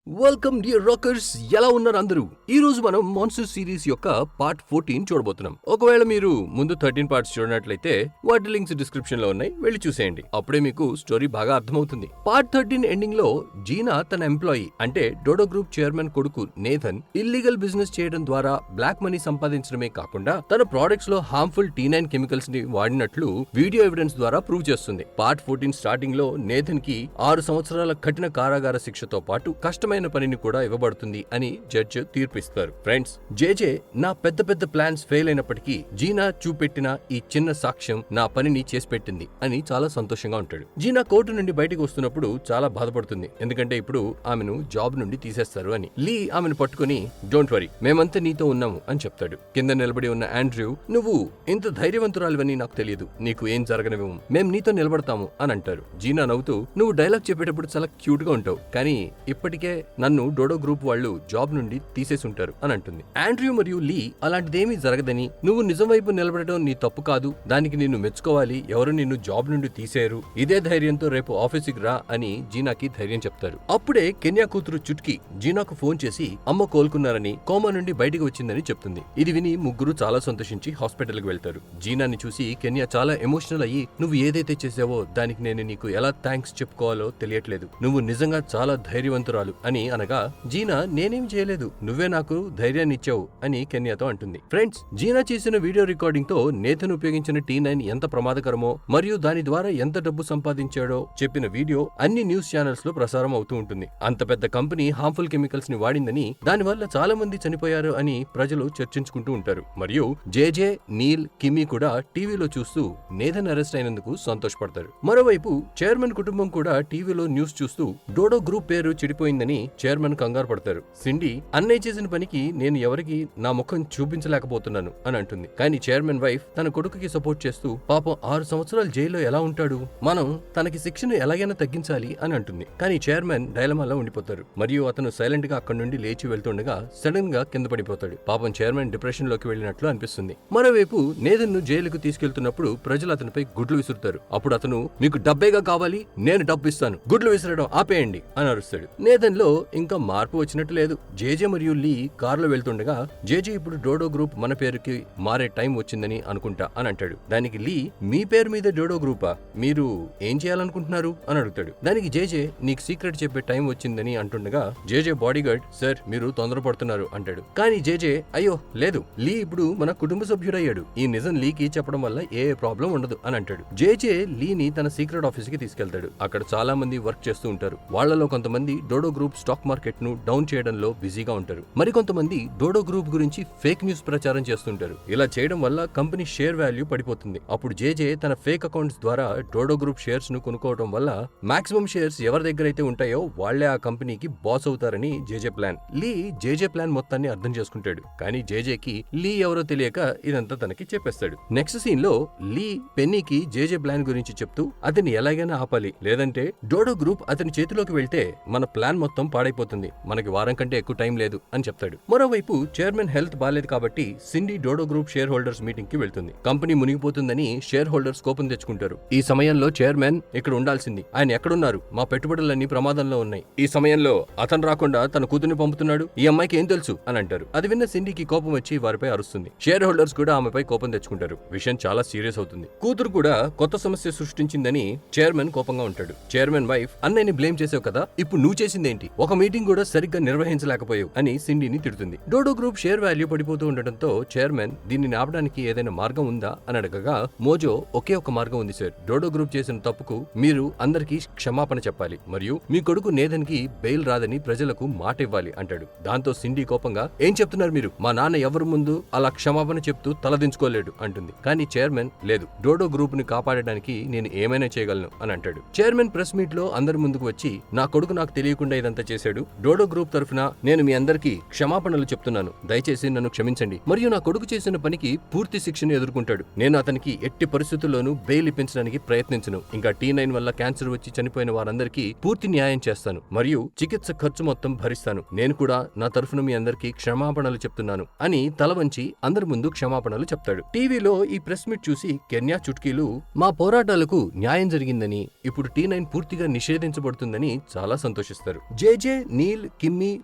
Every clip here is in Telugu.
వెల్కమ్ డియర్ రాకర్స్, ఎలా ఉన్నారు అందరూ? ఈ రోజు మనం మాన్స్టర్ సిరీస్ యొక్క పార్ట్ 14 చూడబోతున్నాం. ఒకవేళ మీరు ముందు 13 పార్ట్స్ చూడనట్లయితే వాటి లింక్స్ డిస్క్రిప్షన్ లో ఉన్నాయి, వెళ్ళి చూసేయండి. అప్పుడే మీకు స్టోరీ బాగా అర్థమవుతుంది. పార్ట్ 13 ఎండింగ్ లో జీనా తన ఎంప్లాయీ అంటే డోడో గ్రూప్ చైర్మన్ కొడుకు నేథన్ ఇల్లీగల్ బిజినెస్ చేయడం ద్వారా బ్లాక్ మనీ సంపాదించడమే కాకుండా తన ప్రొడక్ట్స్ లో హార్మ్ఫుల్ T9 కెమికల్స్ ని వాడినట్లు వీడియో ఎవిడెన్స్ ద్వారా ప్రూవ్ చేస్తుంది. పార్ట్ 14 స్టార్టింగ్ లో నేథన్ కి 6 సంవత్సరాల కఠిన కారాగార శిక్షతో పాటు కష్టమైన పనిని కూడా ఇవ్వబడుతుంది అని జడ్జ్ తీర్పిస్తారు. ఫ్రెండ్స్, జేజే నా పెద్ద పెద్ద ప్లాన్స్ ఫెయిల్ అయినప్పటికీ జీనా చూపెట్టిన ఈ చిన్న సాక్ష్యం నా పనిని చేసి పెట్టింది అని చాలా సంతోషంగా ఉంటాడు. జీనా కోర్టు నుండి బయటకు వస్తున్నప్పుడు చాలా బాధపడుతుంది, ఎందుకంటే ఇప్పుడు ఆమెను జాబ్ నుండి తీసేస్తారు అని. లీ ఆమెను పట్టుకుని డోంట్ వరీ, మేమంతా నీతో ఉన్నాము అని చెప్తాడు. కింద నిలబడి ఉన్న ఆండ్రూ, నువ్వు ఇంత ధైర్యవంతురాలివని నాకు తెలియదు, నీకు ఏం జరగనివ్వము, మేం నీతో నిలబడతాము అని అంటారు. జీనా నవ్వుతూ, నువ్వు డైలాగ్ చెప్పేటప్పుడు చాలా క్యూట్ గా ఉంటావు, కానీ ఇప్పటికే నన్ను డోడో గ్రూప్ వాళ్ళు జాబ్ నుండి తీసేసుంటారు అని అంటుంది. ఆండ్రూ మరియు లీ, అలాంటిదేమీ జరగదని, నువ్వు నిజం వైపు నిలబడటం నీ తప్పు కాదు, దానికి నిన్ను మెచ్చుకోవాలి, ఎవరు నిన్ను జాబ్ నుండి తీసేరు, ఇదే ధైర్యంతో రేపు ఆఫీసుకి రా అని జీనాకి ధైర్యం చెప్తారు. అప్పుడే కెన్యా కూతురు చుట్కీ జీనాకు ఫోన్ చేసి అమ్మ కోలుకున్నారని, కోమా నుండి బయటికి వచ్చిందని చెప్తుంది. ఇది విని ముగ్గురు చాలా సంతోషించి హాస్పిటల్ కి వెళ్తారు. జీనాని చూసి కెన్యా చాలా ఎమోషనల్ అయ్యి, నువ్వు ఏదైతే చేసావో దానికి నేను నీకు ఎలా థ్యాంక్స్ చెప్పుకోవాలో తెలియట్లేదు, నువ్వు నిజంగా చాలా ధైర్యవంతురాలు అని అనగా, జీనా నేనేం చేయలేదు, నువ్వే నాకు ధైర్యాన్ని ఇచ్చావు అని కెన్యాతో అంటుంది. ఫ్రెండ్స్, జీనా చేసిన వీడియో రికార్డింగ్ తో నేథన్ ఉపయోగించిన T9 ఎంత ప్రమాదకరమో మరియు దాని ద్వారా ఎంత డబ్బు సంపాదించాడో చెప్పిన వీడియో అన్ని న్యూస్ ఛానల్స్ లో ప్రసారం అవుతూ ఉంటుంది. అంత పెద్ద కంపెనీ హార్మ్ఫుల్ కెమికల్స్ ని వాడిందని, దానివల్ల చాలా మంది చనిపోయారు అని ప్రజలు చర్చించుకుంటూ ఉంటారు. మరియు జేజే, నీల్, కిమ్మీ కూడా టీవీలో చూస్తూ నేథన్ అరెస్ట్ అయినందుకు సంతోషపడతారు. మరోవైపు చైర్మన్ కుటుంబం కూడా టీవీలో న్యూస్ చూస్తూ డోడో గ్రూప్ పేరు చెడిపోయిందని చైర్మన్ కంగారు పడతారు. సిండీ, అన్నయ్య చేసిన పనికి నేను ఎవరికి నా ముఖం చూపించలేకపోతున్నాను అని అంటుంది. కానీ చైర్మన్ వైఫ్ తన కొడుకుకి సపోర్ట్ చేస్తూ, పాపం 6 సంవత్సరాలు జైల్లో ఎలా ఉంటాడు, మనం తనకి శిక్షను ఎలాగైనా తగ్గించాలి అని అంటుంది. కానీ చైర్మన్ డైలమాలో ఉండిపోతారు మరియు అతను సైలెంట్ గా అక్కడి నుండి లేచి వెళ్తుండగా సడన్ గా కింద పడిపోతాడు. పాపం చైర్మన్ డిప్రెషన్ లోకి వెళ్ళినట్లు అనిపిస్తుంది. మరోవైపు నేథన్ ను జైలుకు తీసుకెళ్తున్నప్పుడు ప్రజలు అతనిపై గుడ్లు విసురుతారు. అప్పుడు అతను, మీకు డబ్బేగా కావాలి, నేను డబ్బు ఇస్తాను, గుడ్లు విసరడం ఆపేయండి అని అరుస్తాడు. నేథన్ లో ఇంకా మార్పు వచ్చినట్టు లేదు. జేజే మరియు లీ కారులో వెళ్తుండగా, జేజే ఇప్పుడు డోడో గ్రూప్ మన పేరుకి మారే టైం వచ్చిందని అనుకుంటా అని అంటాడు. దానికి లీ, మీ పేరు మీద డోడో గ్రూపా, మీరు ఏం చేయాలనుకుంటున్నారు అని అడుగుతాడు. దానికి జేజే, నీకు సీక్రెట్ చెప్పే టైం వచ్చిందని అంటుండగా, జేజే బాడీగార్డ్, సార్ మీరు తొందరపడుతున్నారు అంటాడు. కానీ జేజే, అయ్యో లేదు, లీ ఇప్పుడు మన కుటుంబ సభ్యుడయ్యాడు, ఈ నిజం లీకి చెప్పడం వల్ల ఏ ప్రాబ్లం ఉండదు అని అంటాడు. జేజే లీని తన సీక్రెట్ ఆఫీస్ కి తీసుకెళ్తాడు. అక్కడ చాలా మంది వర్క్ చేస్తూ ఉంటారు. వాళ్లలో కొంతమంది డోడో గ్రూప్ స్టాక్ మార్కెట్ ను డౌన్ చేయడంలో బిజీగా ఉంటారు. మరికొంతమంది డోడో గ్రూప్ గురించి ఫేక్ న్యూస్ ప్రచారం చేస్తుంటారు. ఇలా చేయడం వల్ల కంపెనీ షేర్ వాల్యూ పడిపోతుంది. అప్పుడు జేజే తన ఫేక్ అకౌంట్స్ ద్వారా డోడో గ్రూప్ షేర్స్ ను కొనుక్కోవడం వల్ల మాక్సిమం షేర్స్ ఎవరి దగ్గర అయితే ఉంటాయో వాళ్లే ఆ కంపెనీకి బాస్ అవుతారని జేజే ప్లాన్. లీ జేజే ప్లాన్ మొత్తాన్ని అర్థం చేసుకుంటాడు. కానీ జేజేకి లీ ఎవరో తెలియక ఇదంతా తనకి చెప్పేస్తాడు. నెక్స్ట్ సీన్ లో లీ పెన్నీకి జేజే ప్లాన్ గురించి చెప్తూ, అతన్ని ఎలాగైనా ఆపాలి, లేదంటే డోడో గ్రూప్ అతని చేతిలోకి వెళ్తే మన ప్లాన్ మొత్తం పాడైపోతుంది, మనకి వారం కంటే ఎక్కువ టైం లేదు అని చెప్తాడు. మరోవైపు చైర్మన్ హెల్త్ బాలేదు కాబట్టి Cindy Dodo group share holders meeting కి వెళ్తుంది. కంపెనీ మునిగిపోతుందని షేర్ హోల్డర్స్ కోపం తెచ్చుకుంటారు. ఈ సమయంలో చైర్మన్, ఇక్కడ ఉండాల్సింది, ఆయన ఎక్కడున్నారు, మా పెట్టుబడులన్నీ ప్రమాదంలో ఉన్నాయి, ఈ సమయంలో అతను రాకుండా తన కూతుర్ని పంపుతున్నాడు, ఈ అమ్మాయికి ఏం తెలుసు అని అంటారు. అది విన్న సిండీకి కోపం వచ్చి వారిపై అరుస్తుంది. షేర్ హోల్డర్స్ కూడా ఆమెపై కోపం తెచ్చుకుంటారు. విషయం చాలా సీరియస్ అవుతుంది. కూతురు కూడా కొత్త సమస్య సృష్టించిందని చైర్మన్ కోపంగా ఉంటాడు. చైర్మన్ వైఫ్, అన్నయ్యని బ్లేమ్ చేసావు కదా, ఇప్పుడు నువ్వు చేసిందేంటి, ఒక మీటింగ్ కూడా సరిగ్గా నిర్వహించలేకపోయావు అని సిండీని తిడుతుంది. డోడో గ్రూప్ షేర్ వాల్యూ పడిపోతూ ఉండటంతో చైర్మన్, దీన్ని ఆపడానికి ఏదైనా మార్గం ఉందా అని అడగగా, మోజో, ఒకే ఒక మార్గం ఉంది సార్, డోడో గ్రూప్ చేసిన తప్పుకు మీరు అందరికీ క్షమాపణ చెప్పాలి మరియు మీ కొడుకు నేథన్ కి బెయిల్ రాదని ప్రజలకు మాట ఇవ్వాలి అంటాడు. దాంతో సిండీ కోపంగా, ఏం చెప్తున్నారు మీరు, మా నాన్న ఎవరి ముందు అలా క్షమాపణ చెప్తూ తలదించుకోలేడు అంటుంది. కానీ చైర్మన్, లేదు, డోడో గ్రూప్ ని కాపాడడానికి నేను ఏమైనా చేయగలను అని అంటాడు. చైర్మన్ ప్రెస్ మీట్ లో అందరి ముందుకు వచ్చి, నా కొడుకు నాకు తెలియకుండా ఇదంతా చేశాడు, డోడో గ్రూప్ తరఫున నేను మీ అందరికీ క్షమాపణలు చెప్తున్నాను, దయచేసి నన్ను క్షమించండి మరియు నా కొడుకు చేసిన పనికి పూర్తి శిక్షను ఎదుర్కొంటాడు, నేను అతనికి ఎట్టి పరిస్థితుల్లోనూ బెయిల్ ఇప్పించడానికి ప్రయత్నించను, ఇంకా T9 వల్ల క్యాన్సర్ వచ్చి చనిపోయిన వారందరికీ పూర్తి న్యాయం చేస్తాను మరియు చికిత్స ఖర్చు మొత్తం భరిస్తాను, నేను కూడా నా తరఫున మీ అందరికీ క్షమాపణలు చెప్తున్నాను అని తల వంచి అందరి ముందు క్షమాపణలు చెప్తాడు. టీవీలో ఈ ప్రెస్ మీట్ చూసి కెన్యా చుట్కీలు, మా పోరాటాలకు న్యాయం జరిగిందని, ఇప్పుడు T9 పూర్తిగా నిషేధించబడుతుందని చాలా సంతోషిస్తారు. జేజే, నీల్, కిమ్మీ,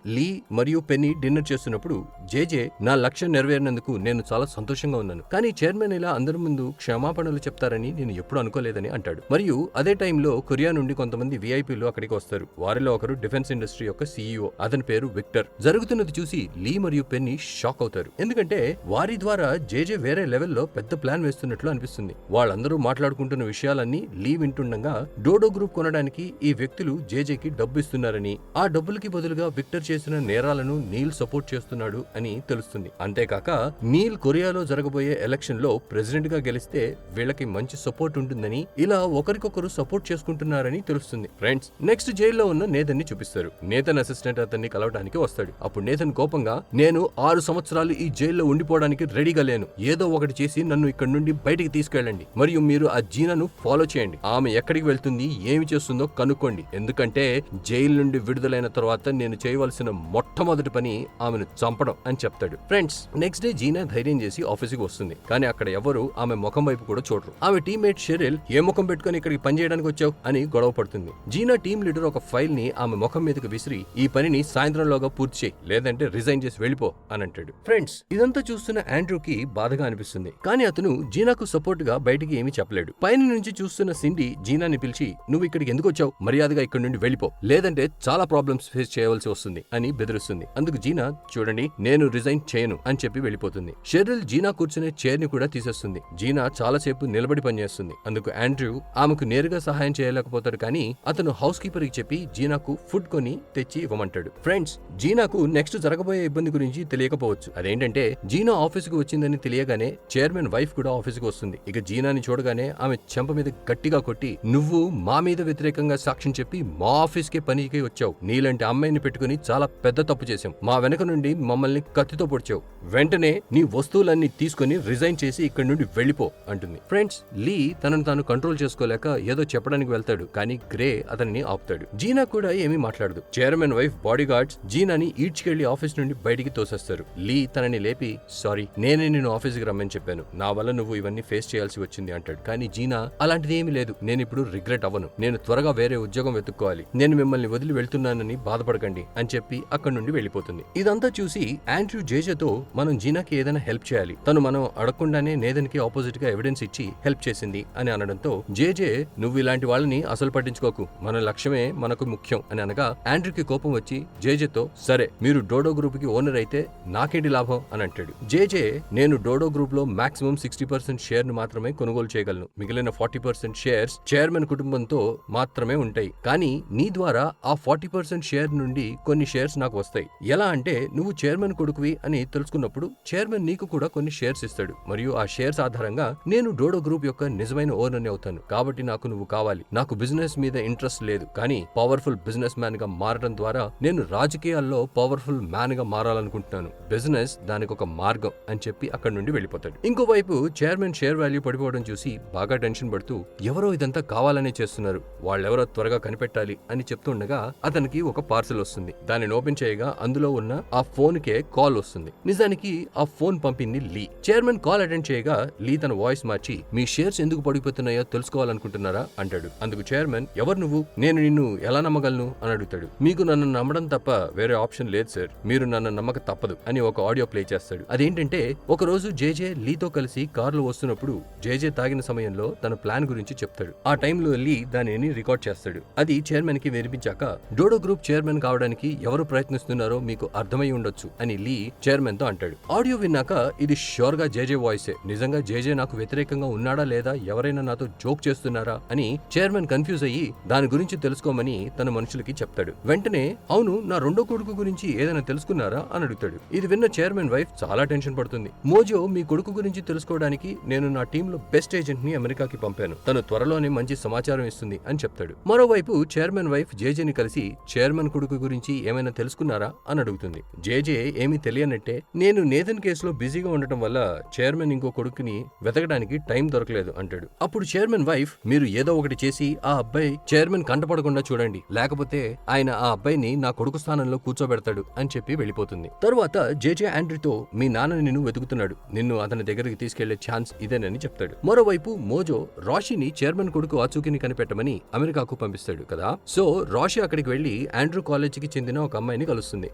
లీ మరియు పెన్నీ డిన్నర్ చేస్తున్నప్పుడు జేజే, నా లక్ష్యం నెరవేరినందుకు నేను చాలా సంతోషంగా ఉన్నాను, కానీ చైర్మన్ ఇలా అందరి ముందు క్షమాపణలు చెప్తారని నేను ఎప్పుడు అనుకోలేదని అంటాడు. మరియు అదే టైంలో కొరియా నుండి కొంతమంది విఐపీలు అక్కడికి వస్తారు. వారిలో ఒకరు డిఫెన్స్ ఇండస్ట్రీ యొక్క సీఈఓ, అతని పేరు విక్టర్. జరుగుతున్నది చూసి లీ మరియు పెన్నీ షాక్ అవుతారు, ఎందుకంటే వారి ద్వారా జేజే వేరే లెవెల్లో పెద్ద ప్లాన్ వేస్తున్నట్లు అనిపిస్తుంది. వాళ్ళందరూ మాట్లాడుకుంటున్న విషయాలన్నీ లీ వింటుండగా డోడో గ్రూప్ కొనడానికి ఈ వ్యక్తులు జేజేకి డబ్బు ఇస్తున్నారని, ఆ డబ్బులకి బదులుగా విక్టర్ చేసిన నేరాలను నీల్ సపోర్ట్ చేస్తున్నాడు అని తెలుస్తుంది. అంతేకాక నీల్ కొరియాలో జరగబోయే ఎలక్షన్ లో ప్రెసిడెంట్ గా గెలిస్తే వీళ్ళకి మంచి సపోర్ట్ ఉంటుందని, ఇలా ఒకరికొకరు సపోర్ట్ చేసుకుంటున్నారని తెలుస్తుంది. ఫ్రెండ్స్, నెక్స్ట్ జైల్లో ఉన్న నేతన్ ని చూపిస్తారు. నేతన్ అసిస్టెంట్ అతన్ని కలవడానికి వస్తాడు. అప్పుడు నేతన్ కోపంగా, నేను 6 సంవత్సరాలు ఈ జైల్లో ఉండిపోవడానికి రెడీగా లేను, ఏదో ఒకటి చేసి నన్ను ఇక్కడ నుండి బయటికి తీసుకెళ్ళండి, మరియు మీరు ఆ జీనాను ఫాలో చేయండి, ఆమె ఎక్కడికి వెళ్తుంది, ఏమి చేస్తుందో కనుక్కోండి, ఎందుకంటే జైలు నుండి విడుదలైన తర్వాత నేను చేయవలసిన మొట్టమొదటి పని ఆమెను చంపడం అని చెప్తాడు. ఫ్రెండ్స్, నెక్స్ట్ డే జీనా ధైర్యం చేసి ఆఫీస్కి వస్తుంది, కానీ అక్కడ ఎవరు ఆమె ముఖం వైపు కూడా చూడరు. ఆమె టీమ్మేట్ షెరిల్, ఏ ముఖం పెట్టుకుని ఇక్కడికి పని చేయడానికి వచ్చావు అని గొడవ పడుతుంది. జీనా టీం లీడర్ ఒక ఫైల్ ని ఆమె ముఖం మీదకి విసిరి, ఈ పనిని సాయంత్రంలోగా పూర్తి చేయి, లేదంటే రిజైన్ చేసి వెళ్ళిపో అని అంటాడు. ఫ్రెండ్స్, ఇదంతా చూస్తున్న ఆండ్రూకి బాధగా అనిపిస్తుంది, కానీ అతను జీనాకు సపోర్ట్ గా బయటికి ఏమీ చెప్పలేడు. పైన నుంచి చూస్తున్న సిండి జీనాని పిలిచి, నువ్వు ఇక్కడికి ఎందుకు వచ్చావు, మర్యాదగా ఇక్కడ నుండి వెళ్ళిపో, లేదంటే చాలా ప్రాబ్లమ్స్ ఫేస్ చేయవలసి వస్తుంది అని బెదిరిస్తుంది. అందుకు జీనా, చూడండి, నేను రిజైన్ చేయను అని చెప్పి వెళ్ళిపోతుంది. షెరిల్ జీనా కూర్చునే చైర్ ని కూడా తీసేస్తుంది. జీనా చాలాసేపు నిలబడి పనిచేస్తుంది. అందుకు ఆండ్రూ ఆమెకు నేరుగా సహాయం చేయలేకపోతాడు, కానీ అతను హౌస్ కీపర్ కి చెప్పి జీనాకు ఫుడ్ కొని తెచ్చి ఇవ్వమంటాడు. ఫ్రెండ్స్, జీనాకు నెక్స్ట్ జరగబోయే ఇబ్బంది గురించి తెలియకపోవచ్చు. అదేంటంటే జీనా ఆఫీసుకు వచ్చిందని తెలియగానే చైర్మన్ వైఫ్ కూడా ఆఫీసుకు వస్తుంది. ఇక జీనాని చూడగానే ఆమె చెంప మీద గట్టిగా కొట్టి, నువ్వు మా మీద వ్యతిరేకంగా సాక్ష్యం చెప్పి మా ఆఫీస్కే పనికి వచ్చావు, నీలాంటి అమ్మాయిని పెట్టుకుని చాలా పెద్ద తప్పు చేశాం, మా వెనక నుండి మమ్మల్ని కత్తితో పొడిచావు, వెంటనే నీ వస్తువులన్నీ తీసుకుని రిజైన్ చేసి ఇక్కడి నుండి వెళ్ళిపో అంటుంది. ఫ్రెండ్స్, లీ తనను తాను కంట్రోల్ చేసుకోలేక ఏదో చెప్పడానికి వెళ్తాడు, కానీ గ్రే అతన్ని ఆపుతాడు. జీనా కూడా ఏమీ మాట్లాడదు. చైర్మన్ వైఫ్ బాడీ గార్డ్స్ జీనాని ఈడ్చుకెళ్లి ఆఫీస్ నుండి బయటికి తోసేస్తారు. లీ తనని లేపి, సారీ, నేనే నిన్ను ఆఫీస్కి రమ్మని చెప్పాను, నా వల్ల నువ్వు ఇవన్నీ ఫేస్ చేయాల్సి వచ్చింది అంటాడు. కానీ జీనా, అలాంటిది ఏమీ లేదు, నేను ఇప్పుడు రిగ్రెట్ అవ్వను, నేను త్వరగా వేరే ఉద్యోగం వెతుక్కోవాలి, నేను మిమ్మల్ని వదిలి వెళ్తున్నానని బాధపడకండి అని చెప్పి అక్కడి నుండి వెళ్ళిపోతుంది. ఇదంతా చూసి ఆండ్రూ జేజేతో, మనం జీనాకి ఏదైనా హెల్ప్ చేయాలి, తను మనం అడగకుండానే నేదన్ కి ఆపోజిట్ గా ఎవిడెన్స్ ఇచ్చి హెల్ప్ చేసింది అని అనడంతో జేజే, నువ్వు ఇలాంటి వాళ్ళని అసలు పట్టించుకోకు, మన లక్ష్యమే మనకు ముఖ్యం అని అనగా ఆండ్రూకి కోపం వచ్చి జేజేతో, సరే, మీరు డోడో గ్రూప్ కి ఓనర్ అయితే నాకేంటి లాభం అని అంటాడు. జేజే, నేను డోడో గ్రూప్ లో మాక్సిమం 60% షేర్ ను మాత్రమే కొనుగోలు చేయగలను, మిగిలిన 40% షేర్స్ చైర్మన్ కుటుంబంతో మాత్రమే ఉంటాయి, కానీ నీ ద్వారా ఆ 40% షేర్ నుండి కొన్ని షేర్స్ నాకు వస్తాయి. ఎలా అంటే, నువ్వు చైర్మన్ కొడుకువి అని తెలుసుకున్నప్పుడు చైర్మన్ నీకు కూడా కొన్ని షేర్స్ ఇస్తాడు, మరియు ఆ షేర్స్ ఆధారంగా నేను డోడో గ్రూప్ యొక్క నిజమైన ఓనర్ని అవుతాను, కాబట్టి నాకు నువ్వు కావాలి. నాకు బిజినెస్ మీద ఇంట్రెస్ట్ లేదు, కానీ పవర్ఫుల్ బిజినెస్ మ్యాన్ గా మారడం ద్వారా నేను రాజకీయాల్లో పవర్ఫుల్ మ్యాన్ గా మారాలనుకుంటున్నాను, బిజినెస్ దానికి ఒక మార్గం అని చెప్పి అక్కడి నుండి వెళ్ళిపోతాడు. ఇంకోవైపు చైర్మన్ షేర్ వాల్యూ పడిపోవడం చూసి బాగా టెన్షన్ పడుతూ, ఎవరో ఇదంతా కావాలనే చేస్తున్నారు, వాళ్ళెవరో త్వరగా కనిపెట్టాలి అని చెప్తుండగా అతనికి ఒక పార్సల్ వస్తుంది. దానిని ఓపెన్ చేయగా అందులో ఉన్న ఆ ఫోన్ కే కాల్ వస్తుంది. నిజానికి ఆ ఫోన్ పంపింది లీ. చైర్మన్ కాల్ అటెండ్ చేయగా లీ తన వాయిస్ మార్చి, మీ షేర్స్ ఎందుకు పడిపోతున్నాయో తెలుసుకోవాలనుకుంటున్నారా అంటాడు. అందుకు చైర్మన్, ఎవరు నువ్వు, నేను నిన్ను ఎలా నమ్మగలను అని అడుగుతాడు. మీకు నన్ను నమ్మడం తప్ప వేరే ఆప్షన్ లేదు సార్, మీరు నన్ను నమ్మక తప్పదు అని ఒక ఆడియో ప్లే చేస్తాడు. అదేంటంటే, ఒక రోజు జేజే లీతో కలిసి కారులో వస్తున్నప్పుడు జేజే తాగిన సమయంలో తన ప్లాన్ గురించి చెప్తాడు. ఆ టైంలో లీ దానిని రికార్డ్ చేస్తాడు. అది చైర్మన్ కి వినిపించాక, డోడో గ్రూప్ చైర్మన్ కావడానికి ఎవరు ప్రయత్నిస్తున్నారో మీకు అర్థమై ఉండొచ్చు అని లీ చైర్మన్ తో అంటాడు. ఆడియో విన్నాక, ఇది ష్యూర్ గా జేజే వాయిసే, నిజంగా జేజే నాకు వ్యతిరేకంగా ఉన్నాడా లేదా ఎవరైనా నాతో జోక్ చేస్తున్నారా అని చైర్మన్ కన్ఫ్యూజ్ అయ్యి దాని గురించి తెలుసుకోమని తన మనుషులకి చెప్తాడు. వెంటనే, అవును, నా రెండో కొడుకు గురించి ఏదైనా తెలుసుకున్నారా అని అడుగుతాడు. ఇది విన్న చైర్మన్ వైఫ్ చాలా టెన్షన్ పడుతుంది. మోజో, మీ కొడుకు గురించి తెలుసుకోవడానికి నేను నా టీంలో బెస్ట్ ఏజెంట్ ని అమెరికాకి పంపాను, తను త్వరలోనే మంచి సమాచారం ఇస్తుంది అని చెప్తాడు. మరోవైపు చైర్మన్ వైఫ్ జేజేని కలిసి చైర్మన్ కొడుకు గురించి ఏమైనా తెలుసుకున్నారా అని అడుగుతుంది. జేజే ఏమీ తెలియనట్టే, నేను నేథన్ కేసులో బిజీగా ఉండటం వల్ల చైర్మన్ ఇంకో కొడుకుని వెతకడానికి టైం దొరకలేదు అంటాడు. అప్పుడు చైర్మన్ వైఫ్, మీరు ఏదో ఒకటి చేసి ఆ అబ్బాయి చైర్మన్ కంటపడకుండా చూడండి, లేకపోతే ఆయన ఆ అబ్బాయిని నా కొడుకు స్థానంలో కూర్చోబెడతాడు అని చెప్పి వెళ్ళిపోతుంది. తరువాత జేజే ఆండ్రూతో, మీ నాన్న నిన్ను వెతుకుతున్నాడు, నిన్ను అతని దగ్గరికి తీసుకెళ్లే ఛాన్స్ ఇదేనని చెప్తాడు. మరోవైపు మోజో రాషిని చైర్మన్ కొడుకు ఆచూకీని కనిపెట్టమని అమెరికాకు పంపిస్తాడు కదా. సో రాషి అక్కడికి వెళ్లి ఆండ్రూ కాలేజీకి చెందిన ఒక అమ్మాయిని కలుస్తుంది.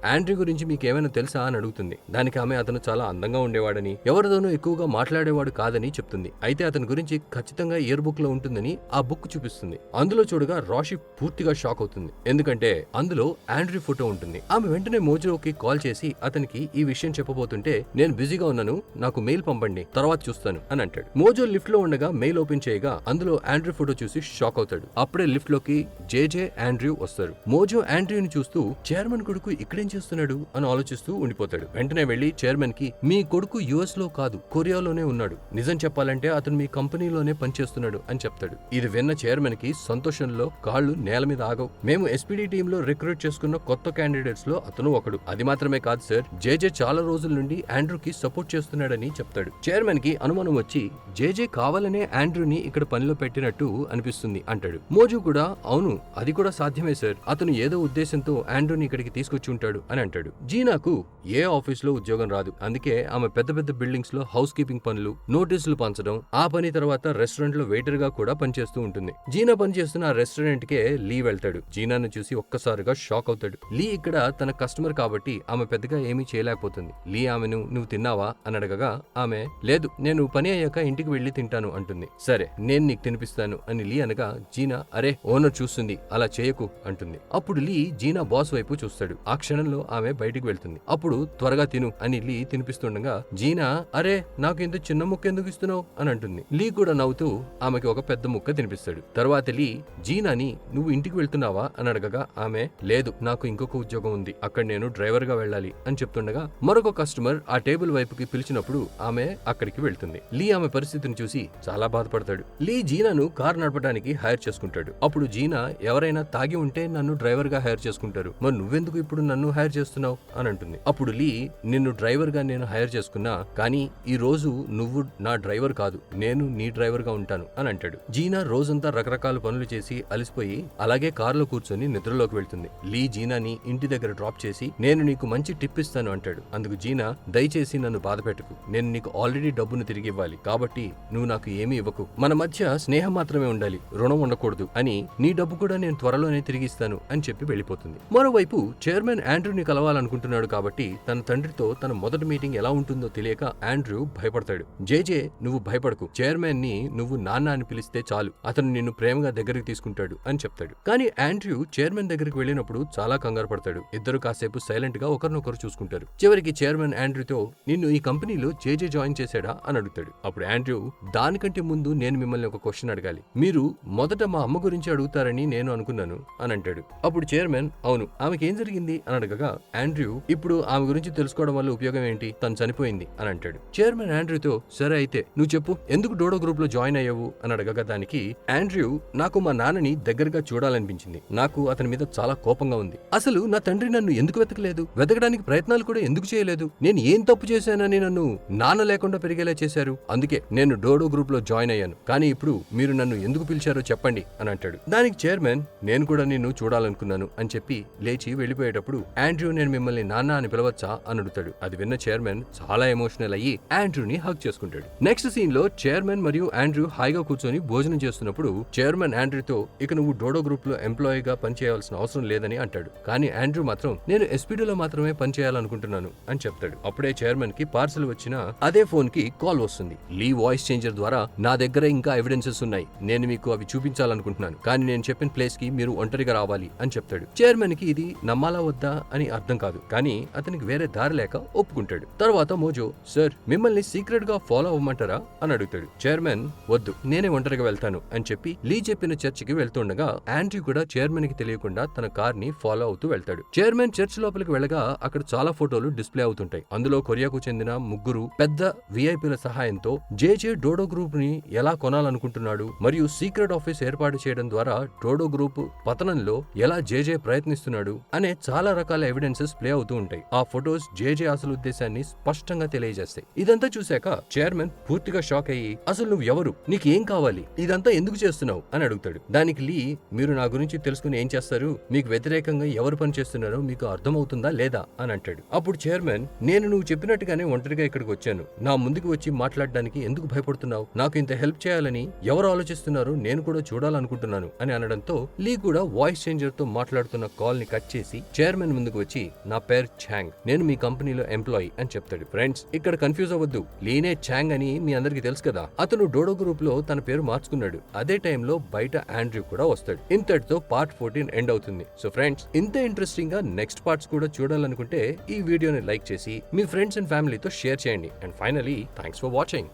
ఆండ్రూ గురించి మీకేమైనా తెలుసా అని అడుగుతుంది. దానికి ఆమె అతను చాలా అందంగా ఉండేవాడని, ఎవరితోనూ ఎక్కువగా మాట్లాడేవాడు కాదని చెప్తుంది. అయితే అతని గురించి ఖచ్చితంగా ఇయర్ బుక్ లో ఉంటుందని ఆ బుక్ చూపిస్తుంది. అందులో చూడగా రాషి పూర్తిగా షాక్ అవుతుంది. ఎందుకంటే అందులో ఆండ్రూ ఫోటో ఉంటుంది. ఆమె వెంటనే మోజోకి కాల్ చేసి అతనికి ఈ విషయం చెప్పబోతుంటే, నేను బిజీగా ఉన్నాను, నాకు మెయిల్ పంపండి, తర్వాత చూస్తాను అని అంటాడు. మోజో లిఫ్ట్ లో ఉండగా మెయిల్ ఓపెన్ చేయగా అందులో ఆండ్రూ ఫోటో చూసి షాక్ అవుతాడు. అప్పుడే లిఫ్ట్ లోకి జేజే ఆండ్రూ వస్తారు. మోజో ఆండ్రూని చూస్తూ చైర్మన్ కొడుకు ఇక్కడేం చేస్తున్నాడు అని ఆలోచిస్తూ ఉండిపోతాడు. వెంటనే వెళ్లి చైర్మన్ కి, మీ కొడుకు యుఎస్ లో కాదు, కొరియాలోనే ఉన్నాడు, నిజం చెప్పాలంటే అతను మీ కంపెనీలోనే పనిచేస్తున్నాడు అని చెప్తాడు. ఇది విన్న చైర్మన్ కి సంతోషంలో కాళ్లు నేల మీద ఆగవు. మేము ఎస్పీడీ టీమ్ లో రిక్రూట్ చేసుకున్న కొత్త క్యాండిడేట్స్ లో అతను ఒకడు. అది మాత్రమే కాదు సార్, జేజే చాలా రోజుల నుండి ఆండ్రూకి సపోర్ట్ చేస్తున్నాడని చెప్తాడు. చైర్మన్ కి అనుమానం వచ్చి, జేజే కావాలనే ఆండ్రూని ఇక్కడ పనిలో పెట్టినట్టు అనిపిస్తుంది అంటాడు. మోజో కూడా, అవును అది కూడా సాధ్యమే సార్, అతను ఏదో ఉద్దేశంతో ఆండ్రూని ఇక్కడికి తీసుకొచ్చి ఉంటాడు అని అంటాడు. జీనాకు ఏ ఆఫీస్ లో ఉద్యోగం రాదు. అందుకే ఆమె పెద్ద పెద్ద బిల్డింగ్స్ లో హౌస్ కీపింగ్ పనులు, నోటీసులు పంచడం, ఆ పని తర్వాత రెస్టారెంట్ లో వెయిటర్ గా కూడా పనిచేస్తూ ఉంటుంది. జీనా పనిచేస్తున్న ఆ రెస్టారెంట్ కే లీ వెళ్తాడు. జీనాను చూసి ఒక్కసారిగా షాక్ అవుతాడు. లీ ఇక్కడ తన కస్టమర్ కాబట్టి ఆమె పెద్దగా ఏమీ చేయలేకపోతుంది. లీ ఆమెను, నువ్వు తిన్నావా అని అడగగా ఆమె, లేదు, నేను పని అయ్యాక ఇంటికి వెళ్లి తింటాను అంటుంది. సరే, నేను నీకు తినిపిస్తాను అని లీ అనగా జీనా, అరే ఓనర్ చూస్తుంది, అలా చేయకు అంటుంది. అప్పుడు లీ జీనా బాస్ వైపు చూస్తాడు. ఆ క్షణంలో ఆమె బయటికి వెళ్తుంది. అప్పుడు త్వరగా తిను అని లీ తినిపిస్తుండగా జీనా, అరే నాకు ఇంత చిన్న ముక్క ఎందుకు ఇస్తున్నావు అని అంటుంది. లీ కూడా నవ్వుతూ ఆమెకి ఒక పెద్ద ముక్క తినిపిస్తాడు. తర్వాత లీ జీనాని, నువ్వు ఇంటికి వెళ్తున్నావా అని అడగగా ఆమె, లేదు, నాకు ఇంకొక ఉద్యోగం ఉంది, అక్కడ నేను డ్రైవర్ గా వెళ్ళాలి అని చెప్తుండగా మరొక కస్టమర్ ఆ టేబుల్ వైపుకి పిలిచినప్పుడు ఆమె అక్కడికి వెళ్తుంది. లీ ఆమె పరిస్థితిని చూసి చాలా బాధపడతాడు. లీ జీనాను కార్ నడపడానికి హైర్ చేసుకుంటాడు. అప్పుడు జీనా, ఎవరైనా తాగి ఉంటే నన్ను డ్రైవర్ గా హైర్ చేసుకుంటారు, మరి నువ్వెందుకు ఇప్పుడు నన్ను హైర్ చేస్తున్నావు అని అంటుంది. అప్పుడు లీ, నిన్ను డ్రైవర్ గా నేను హైర్ చేసుకున్నా, కానీ ఈ రోజు నువ్వు నా డ్రైవర్ కాదు, నేను నీ డ్రైవర్ గా ఉంటాను అని అంటాడు. జీనా రోజంతా రకరకాల పనులు చేసి అలసిపోయి అలాగే కారులో కూర్చొని నిద్రలోకి వెళ్తుంది. లీ జీనాని ఇంటి దగ్గర డ్రాప్ చేసి, నేను నీకు మంచి టిప్ ఇస్తాను అంటాడు. అందుకు జీనా, దయచేసి నన్ను బాధ పెట్టుకు, నేను నీకు ఆల్రెడీ డబ్బును తిరిగి ఇవ్వాలి, కాబట్టి నువ్వు నాకు ఏమీ ఇవ్వకు, మన మధ్య స్నేహం మాత్రమే ఉండాలి, రుణం ఉండకూడదు అని, నీ డబ్బు కూడా నేను త్వరలోనే తిరిగిస్తాను అని చెప్పి వెళ్ళిపోతుంది. మరోవైపు చైర్మన్ ఆండ్రూని కలవాలనుకుంటున్నాడు కాబట్టి తన తండ్రితో తన మొదటి మీటింగ్ ఎలా ఉంటుందో తెలియక ఆండ్రూ భయపడతాడు. జేజే, నువ్వు భయపడకు, చైర్మన్ ని నువ్వు నాన్న అని పిలిస్తే చాలు, అతను నిన్ను ప్రేమగా దగ్గరికి తీసుకుంటాడు అని చెప్తాడు. కానీ ఆండ్రూ చైర్మన్ దగ్గరికి వెళ్ళినప్పుడు చాలా కంగారు పడతాడు. ఇద్దరు కాసేపు సైలెంట్ గా ఒకరినొకరు చూసుకుంటారు. చివరికి చైర్మన్ ఆండ్రూతో, నిన్ను ఈ కంపెనీలో జేజే జాయిన్ చేశాడా అని అడుగుతాడు. అప్పుడు ఆండ్రూ, దానికంటే ముందు నేను మిమ్మల్ని ఒక క్వశ్చన్ అడగాలి, మీరు మొదట మా అమ్మ గురించి అడుగుతారని నేను అనుకున్నాను అని అంటాడు. అప్పుడు చైర్మన్, అవును, ఆమెకి ఏం జరిగింది అని అడగగా ఆండ్రూ, ఇప్పుడు ఆమె గురించి తెలుసుకోవడం వల్ల ఉపయోగం ఏంటి, తను చనిపోయింది అని అంటాడు. చైర్మన్ ఆండ్రూతో, సరే అయితే నువ్వు చెప్పు, ఎందుకు డోడో గ్రూప్ లో జాయిన్ అయ్యావు అని అడగగా దానికి ఆండ్రూ, నాకు మా నాన్నని దగ్గరగా చూడాలనిపించింది, నాకు అతని మీద చాలా కోపంగా ఉంది, అసలు నా తండ్రి నన్ను ఎందుకు వెతకలేదు, వెతకడానికి ప్రయత్నాలు కూడా ఎందుకు చేయలేదు, నేను ఏం తప్పు చేశానని నన్ను నాన్న లేకుండా పెరిగేలా చేశారు, అందుకే నేను డోడో గ్రూప్ లో జాయిన్ అయ్యాను, కానీ ఇప్పుడు మీరు నన్ను ఎందుకు పిలిచారో చెప్పండి అని అంటాడు. దానికి చైర్మన్, నేను కూడా నిన్ను చూడాలనుకున్నాను అని చెప్పి లేచి వెళ్లిపోయేటప్పుడు ఆండ్రూ, నేను మిమ్మల్ని నాన్న అని పిలవచ్చా అని అడుగుతాడు. అది విన్న చైర్మన్ చాలా ఎమోషనల్ అయ్యి ఆండ్రూని హగ్ చేసుకుంటాడు. నెక్స్ట్ సీన్ లో చైర్మన్ మరియు ఆండ్రూ హాయిగా కూర్చొని భోజనం చేస్తున్నప్పుడు చైర్మన్ ఆండ్రూతో, ఇక నువ్వు డోడో గ్రూప్ లో ఎంప్లాయీ గా పనిచేయాల్సిన అవసరం లేదని అంటాడు. కానీ ఆండ్రూ మాత్రం, నేను ఎస్పీడీలో మాత్రమే పనిచేయాలనుకుంటున్నాను అని చెప్తాడు. అప్పుడే చైర్మన్ కి పార్సల్ వచ్చిన అదే ఫోన్ కి కాల్ వస్తుంది. లీ వాయిస్ చేంజర్ ద్వారా, నా దగ్గర ఇంకా ఎవిడెన్సెస్ ఉన్నాయి, నేను మీకు అవి చూపించాలనుకుంటున్నాను, కానీ నేను చెప్పిన ప్లేస్ కి మీరు ఒంటరిగా రావాలి అని చెప్తాడు. చైర్మన్ కి ఇది నమ్మాలా వద్దా అని అర్థం కాదు, కానీ అతనికి వేరే దారి లేక ఒప్పుకుంటాడు. తర్వాత మోజో, సార్ మిమ్మల్ని సీక్రెట్ గా ఫాలో అవ్వమంటారా అని అడుగుతాడు. చైర్మన్, వద్దు, నేనే ఒంటరిగా వెళ్తాను అని చెప్పి లీ చెప్పిన చర్చికి వెళ్తుండగా ఆండ్రూ కూడా చైర్మన్ కి తెలియకుండా తన కార్ ని ఫాలో అవుతూ వెళ్తాడు. చైర్మన్ చర్చ్ లోపలికి వెళ్ళగా అక్కడ చాలా ఫోటోలు డిస్ప్లే అవుతుంటాయి. అందులో కొరియాకు చెందిన ముగ్గురు పెద్ద విఐపీల సహాయంతో జేజే డోడో గ్రూప్ ని ఎలా కొనాలనుకుంటున్నాడు మరియు సీక్రెట్ ఆఫీస్ ఏర్పాటు చేయడం ద్వారా డోడో గ్రూప్ పతనంలో ఎలా జేజే ప్రయత్నిస్తున్నాడు అనే చాలా రకాల ఎవిడెన్సెస్ ప్లే అవుతూ ఉంటాయి. ఆ ఫొటోస్ జేజే అసలు ఉద్దేశాన్ని స్పష్టంగా తెలియజేస్తాయి. ఇదంతా చూశాక చైర్మన్ పూర్తిగా షాక్ అయ్యి, అసలు నువ్వు ఎవరు, నీకు ఏం కావాలి, ఇదంతా ఎందుకు చేస్తున్నావు అని అడుగుతాడు. దానికి లీ, మీరు నా గురించి తెలుసుకుని ఏం చేస్తారు, మీకు వ్యతిరేకంగా ఎవరు పని చేస్తున్నారో మీకు అర్థమవుతుందా లేదా అని అంటాడు. అప్పుడు చైర్మన్, నేను నువ్వు చెప్పినట్టుగానే ఒంటరిగా ఇక్కడికి వచ్చాను, నా ముందుకు వచ్చి మాట్లాడడానికి ఎందుకు భయపడుతున్నావు, నాకు ఇంత హెల్ప్ చేయాలని ఎవరు ఆలోచిస్తున్నారో నేను కూడా చూడాలనుకుంటున్నాను అని అనడంతో లీ కూడా వాయిస్ చేంజర్ తో మాట్లాడుతున్న కాల్ ని కట్ చేసి చైర్మన్ ముందుకు వచ్చి నా పేరు ఛాంగ్, నేను మీ కంపెనీలో ఎంప్లాయీ అని చెప్తాడు. ఫ్రెండ్స్, ఇక్కడ కన్ఫ్యూజ్ అవ్వద్దు. లీనే ఛాంగ్ అని మీ అందరికి తెలుసు కదా. అతను డోడో గ్రూప్ లో తన పేరు మార్చుకున్నాడు. అదే టైంలో బయట ఆండ్రూ కూడా వస్తాడు. ఇంతటితో పార్ట్ 14 ఎండ్ అవుతుంది. సో ఫ్రెండ్స్, ఇంత ఇంట్రెస్టింగ్ గా నెక్స్ట్ పార్ట్స్ కూడా చూడాలనుకుంటే ఈ వీడియోని లైక్ చేసి మీ ఫ్రెండ్స్ అండ్ ఫ్యామిలీతో షేర్ చేయండి. And finally, thanks for watching.